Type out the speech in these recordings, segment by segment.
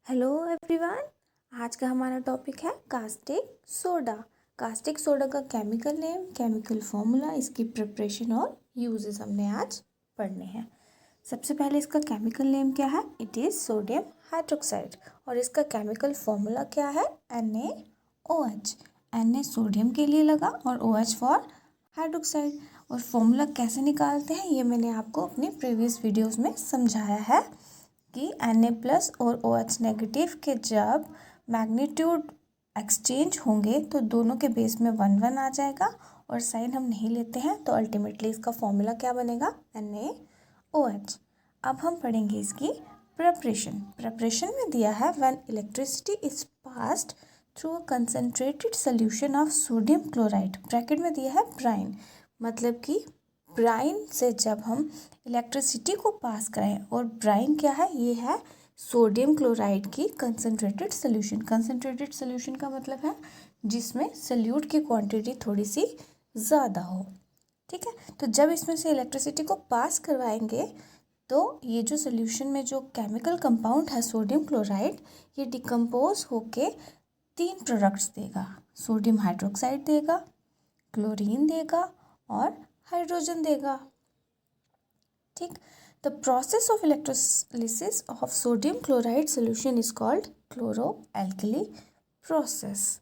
Hello everyone. आज का हमारा टॉपिक है कास्टिक सोडा। कास्टिक सोडा का केमिकल नेम, केमिकल फॉर्मूला, इसकी प्रिपरेशन और यूजेस हमने आज पढ़ने हैं। सबसे पहले इसका केमिकल नेम क्या है? It is sodium hydroxide. और इसका केमिकल फॉर्मूला क्या है? NaOH। Na सोडियम के लिए लगा और OH फॉर हाइड्रोक्साइड। और फॉर्मूला कैसे निकालते हैं ये मैंने आपको अपनी प्रीवियस वीडियोज़ में समझाया है कि Na+ और OH नेगेटिव के जब मैग्नीट्यूड एक्सचेंज होंगे तो दोनों के बेस में 1 1 आ जाएगा और साइन हम नहीं लेते हैं तो अल्टीमेटली इसका फॉर्मूला क्या बनेगा? NaOH। अब हम पढ़ेंगे इसकी प्रेपरेशन में दिया है when electricity is passed through a concentrated solution of sodium chloride, bracket में दिया है ब्राइन, मतलब कि ब्राइन से जब हम इलेक्ट्रिसिटी को पास करें। और ब्राइन क्या है? ये है सोडियम क्लोराइड की कंसनट्रेटेड सोल्यूशन। कंसनट्रेटेड सोल्यूशन का मतलब है जिसमें सोल्यूट की क्वांटिटी थोड़ी सी ज़्यादा हो। ठीक है, तो जब इसमें से इलेक्ट्रिसिटी को पास करवाएंगे तो ये जो सोल्यूशन में जो केमिकल कंपाउंड है सोडियम क्लोराइड, ये डिकम्पोज होके 3 प्रोडक्ट्स देगा। सोडियम हाइड्रोक्साइड देगा, क्लोरीन देगा और हाइड्रोजन देगा। ठीक, the process of electrolysis of sodium chloride solution is called chloroalkali process.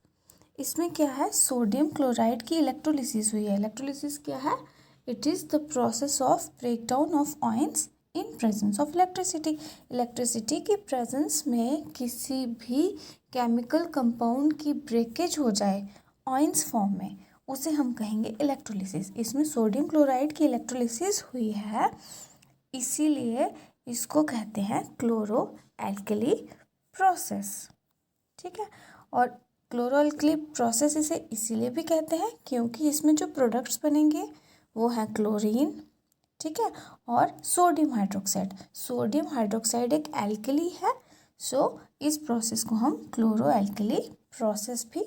इसमें क्या है? सोडियम क्लोराइड की इलेक्ट्रोलिसिस हुई है। इलेक्ट्रोलिसिस क्या है? It is the process of breakdown of ions in presence of electricity. Electricity की प्रेजेंस में किसी भी केमिकल कंपाउंड की ब्रेकेज हो जाए आयंस फॉर्म में, उसे हम कहेंगे इलेक्ट्रोलिसिस। इसमें सोडियम क्लोराइड की इलेक्ट्रोलिसिस हुई है, इसीलिए इसको कहते हैं क्लोरोएल्कली प्रोसेस। ठीक है, और क्लोरोएल्कली प्रोसेस इसे इसीलिए भी कहते हैं क्योंकि इसमें जो प्रोडक्ट्स बनेंगे वो हैं क्लोरीन, ठीक है, और सोडियम हाइड्रोक्साइड। सोडियम हाइड्रोक्साइड एक एल्कली है, सो इस प्रोसेस को हम क्लोरोएल्कली प्रोसेस भी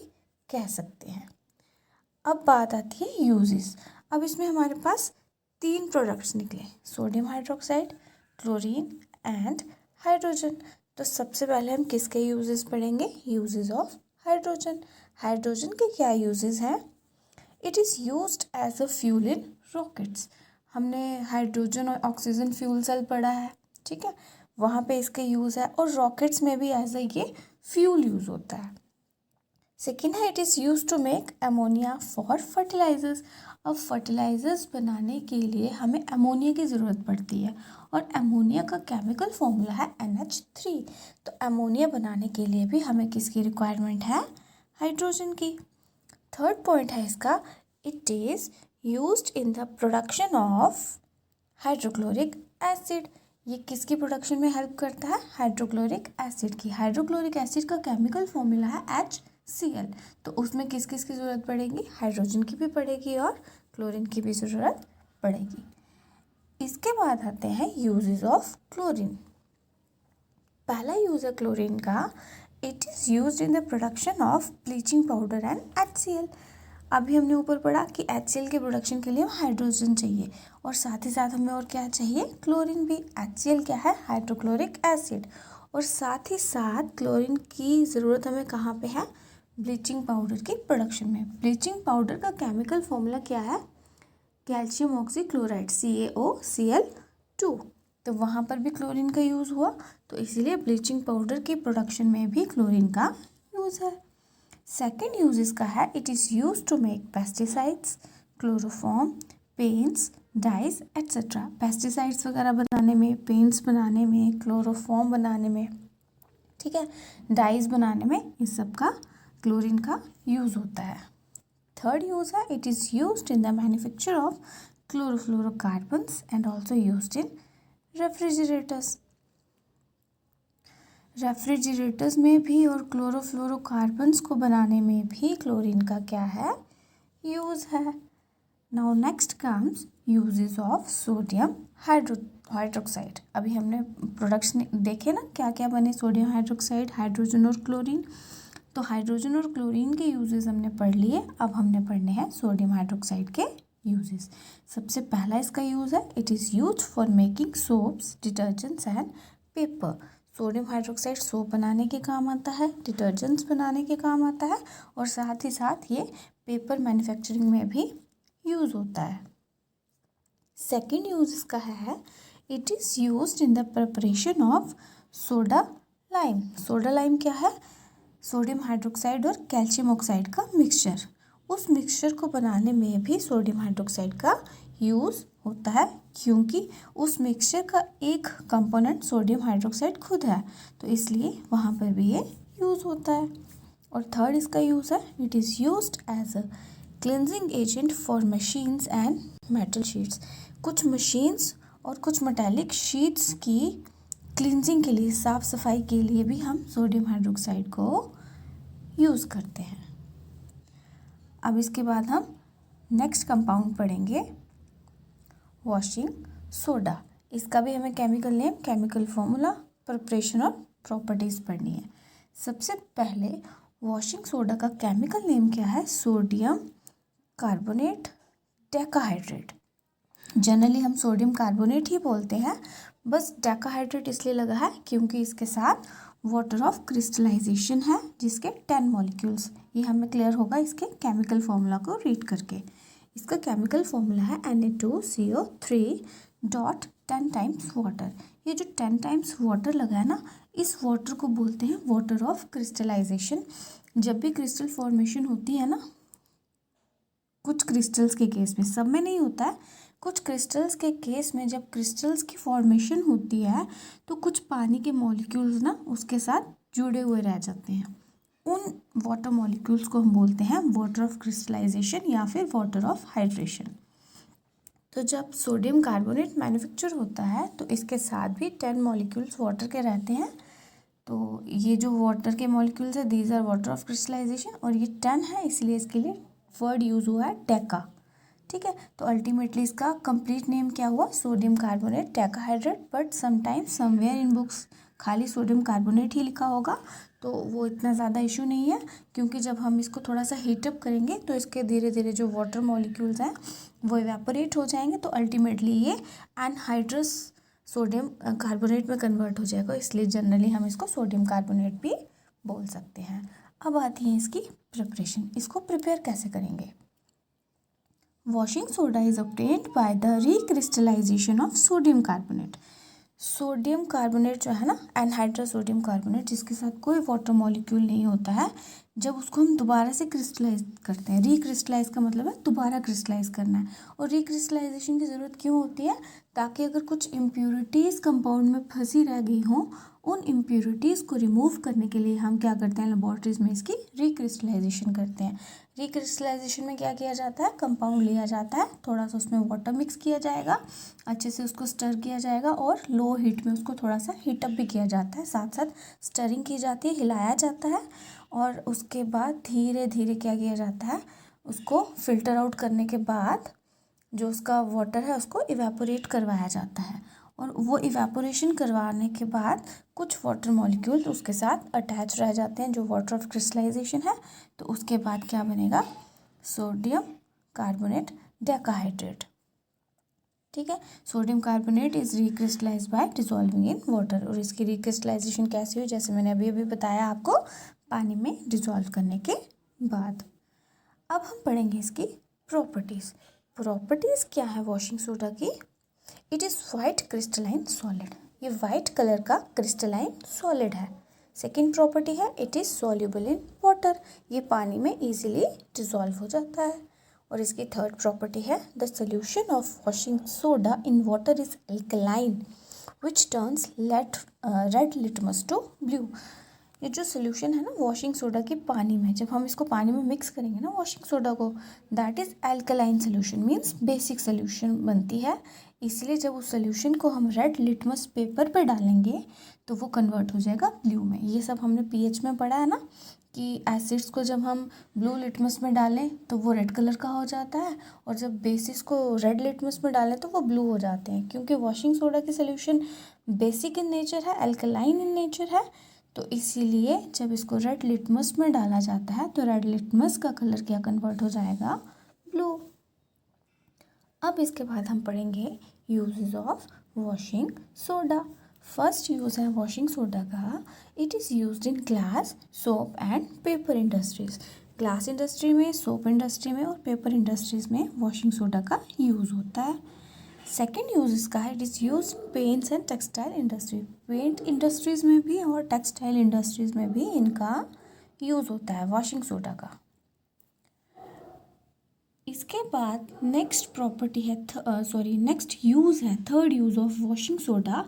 कह सकते हैं। अब बात आती है यूजेस। अब इसमें हमारे पास 3 प्रोडक्ट्स निकले, sodium hydroxide, chlorine and hydrogen. तो सबसे पहले हम किसके यूजेस पढ़ेंगे? Uses of hydrogen. हाइड्रोजन के क्या यूजेस हैं? It is used as a fuel in rockets. हमने हाइड्रोजन और ऑक्सीजन फ्यूल सेल पढ़ा है, ठीक है, वहाँ पे इसके यूज़ है। और रॉकेट्स में भी एज अ ये फ्यूल यूज़ होता है। सेकेंड है, it is use to make ammonia for fertilizers. अब फर्टिलाइजर्स बनाने के लिए हमें अमोनिया की ज़रूरत पड़ती है और अमोनिया का केमिकल फॉर्मूला है NH3। तो अमोनिया बनाने के लिए भी हमें किसकी रिक्वायरमेंट है? हाइड्रोजन की। थर्ड पॉइंट है इसका, it is used in the production of hydrochloric acid. ये किसकी प्रोडक्शन में हेल्प करता है? हाइड्रोक्लोरिक एसिड की। हाइड्रोक्लोरिक एसिड का केमिकल फॉर्मूला है HCl। तो उसमें किस किस की ज़रूरत पड़ेगी? हाइड्रोजन की भी पड़ेगी और क्लोरीन की भी ज़रूरत पड़ेगी। इसके बाद आते हैं यूजेस ऑफ क्लोरीन। पहला यूज़ है क्लोरीन का, it is used in the production of bleaching powder and HCl। अभी हमने ऊपर पढ़ा कि HCl के प्रोडक्शन के लिए हाइड्रोजन चाहिए और साथ ही साथ हमें और क्या चाहिए? क्लोरीन भी। HCl क्या है? Hydrochloric acid. और साथ ही साथ क्लोरीन की ज़रूरत हमें कहाँ पे है? ब्लीचिंग पाउडर की प्रोडक्शन में। ब्लीचिंग पाउडर का केमिकल फॉर्मूला क्या है? Calcium oxychloride CaOCl2। तो वहाँ पर भी क्लोरीन का यूज़ हुआ, तो इसीलिए ब्लीचिंग पाउडर की प्रोडक्शन में भी क्लोरीन का यूज़ है। सेकेंड यूज इसका है, it is use to make pesticides, chloroform, paints, dyes etcetera. Pesticides वगैरह बनाने में, पेंट्स बनाने में, क्लोरोफॉर्म बनाने में, ठीक है, डाइज बनाने में, इस सब का क्लोरीन का यूज़ होता है। थर्ड यूज है, it is used in the manufacture of chlorofluorocarbons and also used in refrigerators. Refrigerators में भी और क्लोरोफ्लोरोकार्बन्स को बनाने में भी क्लोरीन का क्या है? यूज़ है। Now next comes uses of sodium hydroxide. अभी हमने प्रोडक्ट्स देखे ना क्या क्या बने, सोडियम हाइड्रोक्साइड, हाइड्रोजन और क्लोरीन। तो हाइड्रोजन और क्लोरीन के यूजेस हमने पढ़ लिए, अब हमने पढ़ने हैं सोडियम हाइड्रोक्साइड के यूजेस। सबसे पहला इसका यूज़ है, it is use for making soaps, detergents and paper. Sodium hydroxide soap बनाने के काम आता है, डिटर्जेंट्स बनाने के काम आता है और साथ ही साथ ये पेपर मैन्युफैक्चरिंग में भी यूज़ होता है। सेकेंड यूज़ इसका है it is used in the preparation of soda lime. Soda lime क्या है? सोडियम हाइड्रोक्साइड और कैल्शियम ऑक्साइड का मिक्सचर। उस मिक्सचर को बनाने में भी सोडियम हाइड्रोक्साइड का यूज़ होता है, क्योंकि उस मिक्सचर का एक कंपोनेंट सोडियम हाइड्रोक्साइड खुद है, तो इसलिए वहाँ पर भी ये यूज़ होता है। और थर्ड इसका यूज़ है it is used as a cleansing agent for machines and metal sheets. कुछ मशीन्स और कुछ मेटालिक शीट्स की क्लिनजिंग के लिए, साफ़ सफाई के लिए भी हम सोडियम हाइड्रोक्साइड को यूज़ करते हैं। अब इसके बाद हम नेक्स्ट कंपाउंड पढ़ेंगे वॉशिंग सोडा। इसका भी हमें chemical name, chemical formula, preparation और प्रॉपर्टीज़ पढ़नी है। सबसे पहले वॉशिंग सोडा का केमिकल नेम क्या है? Sodium carbonate decahydrate. जनरली हम सोडियम कार्बोनेट ही बोलते हैं, बस डेकाहाइड्रेट इसलिए लगा है क्योंकि इसके साथ वाटर ऑफ क्रिस्टलाइजेशन है जिसके 10 मॉलिक्यूल्स। ये हमें क्लियर होगा इसके केमिकल फॉर्मूला को रीड करके। इसका केमिकल फॉर्मूला है Na2CO3 डॉट 10 टाइम्स वाटर। ये जो 10 टाइम्स वाटर लगा है ना, इस वाटर को बोलते हैं वाटर ऑफ क्रिस्टलाइजेशन। जब भी क्रिस्टल फॉर्मेशन होती है ना, कुछ क्रिस्टल्स के केस में, सब में नहीं होता है, कुछ क्रिस्टल्स के केस में जब क्रिस्टल्स की फॉर्मेशन होती है तो कुछ पानी के मॉलिक्यूल्स ना उसके साथ जुड़े हुए रह जाते हैं। उन वाटर मॉलिक्यूल्स को हम बोलते हैं वाटर ऑफ क्रिस्टलाइजेशन या फिर वाटर ऑफ हाइड्रेशन। तो जब सोडियम कार्बोनेट मैन्युफैक्चर होता है तो इसके साथ भी 10 मॉलिक्यूल्स वाटर के रहते हैं। तो ये जो वाटर के मॉलिक्यूल्स है these are water of crystallization, और ये 10 है इसलिए इसके लिए वर्ड यूज़ हुआ है डेका। ठीक है, तो अल्टीमेटली इसका कंप्लीट नेम क्या हुआ? Sodium carbonate decahydrate. But sometimes somewhere in books खाली सोडियम कार्बोनेट ही लिखा होगा, तो वो इतना ज़्यादा इशू नहीं है, क्योंकि जब हम इसको थोड़ा सा हीटअप करेंगे तो इसके धीरे धीरे जो वाटर मॉलिक्यूल्स हैं वो इवेपोरेट हो जाएंगे, तो अल्टीमेटली ये एनहाइड्रस सोडियम कार्बोनेट में कन्वर्ट हो जाएगा, इसलिए जनरली हम इसको सोडियम कार्बोनेट भी बोल सकते हैं। अब आती है इसकी प्रिपरेशन। इसको प्रिपेयर कैसे करेंगे? Washing soda is obtained by the recrystallization of sodium carbonate। Sodium carbonate जो है ना, एनहाइड्रस सोडियम कार्बोनेट, जिसके साथ कोई वाटर मॉलिक्यूल नहीं होता है, जब उसको हम दोबारा से क्रिस्टलाइज करते हैं, रिक्रिस्टलाइज का मतलब है दोबारा क्रिस्टलाइज करना है। और रिक्रिस्टलाइजेशन की ज़रूरत क्यों होती है? ताकि अगर कुछ इम्प्योरिटीज़ कंपाउंड में फंसी रह गई हों, उन इम्प्योरिटीज़ को रिमूव करने के लिए हम क्या करते हैं, लेबॉर्ट्रीज़ में इसकी रिक्रिस्टलाइजेशन करते हैं। रिक्रिस्टलाइजेशन में क्या किया जाता है? कंपाउंड लिया जाता है, थोड़ा सा उसमें वाटर मिक्स किया जाएगा, अच्छे से उसको स्टर किया जाएगा और लो हीट में उसको थोड़ा सा हीटअप भी किया जाता है, साथ साथ स्टरिंग की जाती है, हिलाया जाता है, और उसके बाद धीरे धीरे क्या किया जाता है, उसको फ़िल्टर आउट करने के बाद जो उसका वाटर है उसको इवेपोरेट करवाया जाता है। और वो इवेपोरेशन करवाने के बाद कुछ वाटर मॉलिक्यूल उसके साथ अटैच रह जाते हैं, जो वाटर ऑफ क्रिस्टलाइजेशन है। तो उसके बाद क्या बनेगा? Sodium carbonate decahydrate. ठीक है, sodium carbonate is recrystallized by dissolving in water. और इसकी रिक्रिस्टलाइजेशन कैसे हुई? जैसे मैंने अभी अभी बताया आपको, पानी में डिसॉल्व करने के बाद। अब हम पढ़ेंगे इसकी प्रॉपर्टीज़। प्रॉपर्टीज़ क्या है वॉशिंग सोडा की? It is white crystalline solid. ये वाइट कलर का क्रिस्टलाइन सॉलिड है। सेकेंड प्रॉपर्टी है it is soluble in water. ये पानी में इजीली डिसॉल्व हो जाता है। और इसकी थर्ड प्रॉपर्टी है the solution of washing soda in water is alkaline which turns red litmus to blue. ये जो सोल्यूशन है ना वॉशिंग सोडा की पानी में, जब हम इसको पानी में मिक्स करेंगे ना वॉशिंग सोडा को, that is alkaline solution, means basic solution बनती है। इसलिए जब उस सोल्यूशन को हम रेड लिटमस पेपर पर डालेंगे तो वो कन्वर्ट हो जाएगा ब्लू में। ये सब हमने पीएच में पढ़ा है ना, कि एसिड्स को जब हम ब्लू लिटमस में डालें तो वो रेड कलर का हो जाता है, और जब बेसिस को रेड लिटमस में डालें तो वो ब्लू हो जाते हैं, क्योंकि वॉशिंग सोडा की सोल्यूशन बेसिक इन नेचर है, एल्कलाइन इन नेचर है। तो इसीलिए जब इसको रेड लिटमस में डाला जाता है तो रेड लिटमस का कलर क्या कन्वर्ट हो जाएगा? ब्लू। अब इसके बाद हम पढ़ेंगे uses of washing soda. First use है वॉशिंग सोडा का, it is used in glass, soap and paper industries. Glass industry में, सोप इंडस्ट्री में और पेपर इंडस्ट्रीज़ में वॉशिंग सोडा का यूज़ होता है। सेकेंड यूज़ इसका है, it is use paints and textile industry. Paint industries में भी और टेक्सटाइल इंडस्ट्रीज़ में भी इनका यूज़ होता है वॉशिंग सोडा का। इसके बाद नेक्स्ट प्रॉपर्टी है, नेक्स्ट यूज़ है, third use of washing soda,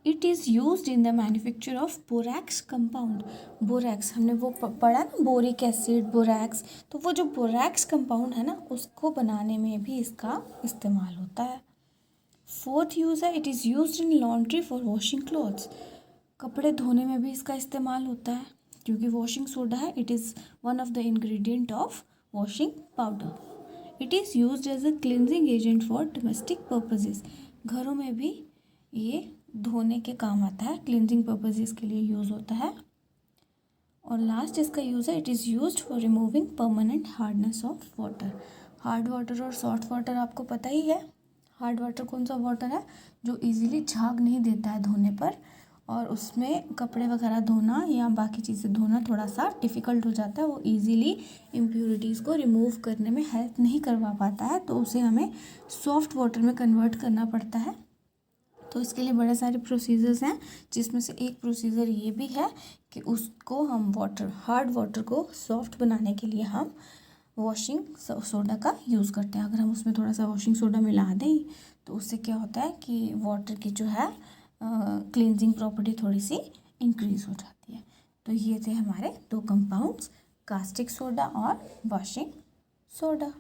it is used in the manufacture of borax compound. Borax हमने वो पढ़ा ना, बोरिक एसिड, बोरैक्स, तो वो जो बोरैक्स कंपाउंड है ना, उसको बनाने में भी इसका इस्तेमाल होता है। फोर्थ यूज़ है, it is used in laundry for washing clothes. कपड़े धोने में भी इसका इस्तेमाल होता है, क्योंकि वॉशिंग सोडा है, it is one of the ingredient of washing powder. It is used as a cleansing agent for domestic purposes. घरों में भी ये धोने के काम आता है, क्लिनजिंग पर्पजेज के लिए यूज़ होता है। और लास्ट इसका यूज़ है, it is used for removing permanent hardness of water. Hard water और सॉफ्ट वाटर आपको पता ही है। हार्ड वाटर कौन सा वाटर है, जो इजीली झाग नहीं देता है धोने पर, और उसमें कपड़े वगैरह धोना या बाकी चीज़ें धोना थोड़ा सा डिफ़िकल्ट हो जाता है, वो इजीली इम्प्योरिटीज़ को रिमूव करने में हेल्प नहीं करवा पाता है, तो उसे हमें सॉफ्ट वाटर में कन्वर्ट करना पड़ता है। तो इसके लिए बड़े सारे प्रोसीजर्स हैं, जिसमें से एक प्रोसीजर ये भी है कि उसको हम हार्ड वाटर को सॉफ्ट बनाने के लिए हम वॉशिंग सोडा का यूज़ करते हैं। अगर हम उसमें थोड़ा सा वॉशिंग सोडा मिला दें तो उससे क्या होता है कि वाटर की जो है क्लींजिंग प्रॉपर्टी थोड़ी सी इंक्रीज़ हो जाती है। तो ये थे हमारे दो कंपाउंड्स, कास्टिक सोडा और वॉशिंग सोडा।